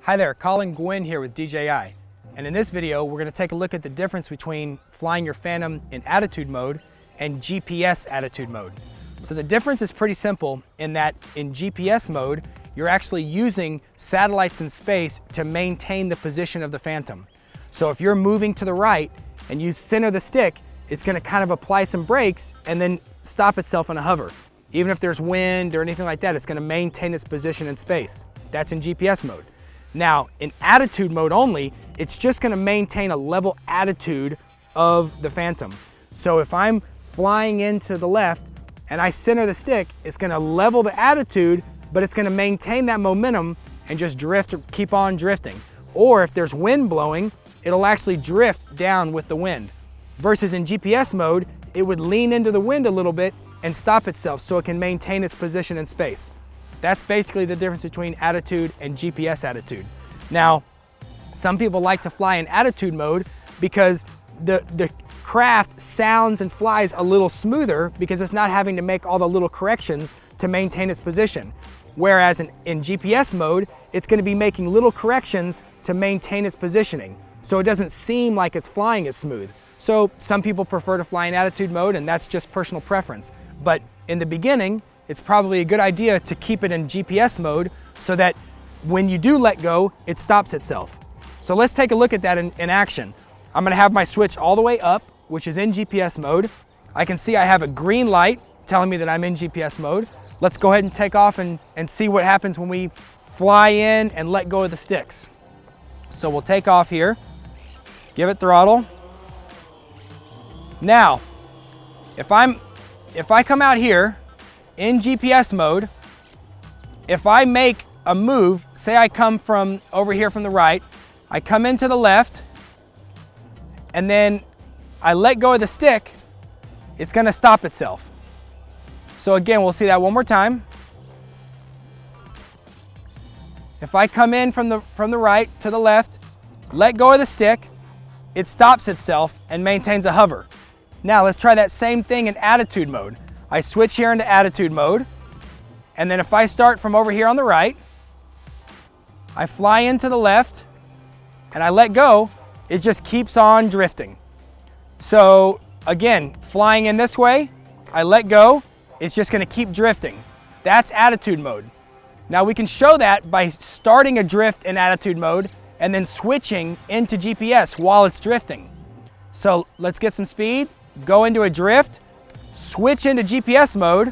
Hi there, Colin Gwynn here with DJI. And in this video, we're gonna take a look at the difference between flying your Phantom in attitude mode and GPS attitude mode. So the difference is pretty simple in that in GPS mode, you're actually using satellites in space to maintain the position of the Phantom. So if you're moving to the right and you center the stick, it's gonna kind of apply some brakes and then stop itself in a hover. Even if there's wind or anything like that, it's gonna maintain its position in space. That's in GPS mode. Now, in attitude mode only, it's just gonna maintain a level attitude of the Phantom. So if I'm flying into the left and I center the stick, it's gonna level the attitude, but it's gonna maintain that momentum and just drift, keep on drifting. Or if there's wind blowing, it'll actually drift down with the wind. Versus in GPS mode, it would lean into the wind a little bit and stop itself so it can maintain its position in space. That's basically the difference between attitude and GPS attitude. Now, some people like to fly in attitude mode because the craft sounds and flies a little smoother because it's not having to make all the little corrections to maintain its position. Whereas in GPS mode, it's gonna be making little corrections to maintain its positioning. So it doesn't seem like it's flying as smooth. So some people prefer to fly in attitude mode, and that's just personal preference. But in the beginning, it's probably a good idea to keep it in GPS mode so that when you do let go, it stops itself. So let's take a look at that in action. I'm gonna have my switch all the way up, which is in GPS mode. I can see I have a green light telling me that I'm in GPS mode. Let's go ahead and take off and see what happens when we fly in and let go of the sticks. So we'll take off here, give it throttle. Now, if I come out here, in GPS mode, if I make a move, say I come from over here from the right, I come into the left, and then I let go of the stick, it's gonna stop itself. So again, we'll see that one more time. If I come in from the right to the left, let go of the stick, it stops itself and maintains a hover. Now let's try that same thing in attitude mode. I switch here into attitude mode, and then if I start from over here on the right, I fly into the left, and I let go, it just keeps on drifting. So again, flying in this way, I let go, it's just gonna keep drifting. That's attitude mode. Now we can show that by starting a drift in attitude mode and then switching into GPS while it's drifting. So let's get some speed, go into a drift, switch into GPS mode,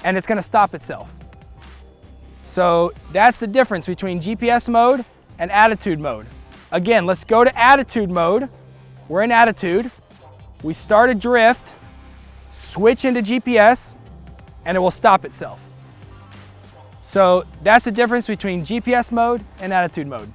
and it's gonna stop itself. So that's the difference between GPS mode and attitude mode. Again, let's go to attitude mode. We're in attitude. We start a drift, switch into GPS, and it will stop itself. So that's the difference between GPS mode and attitude mode.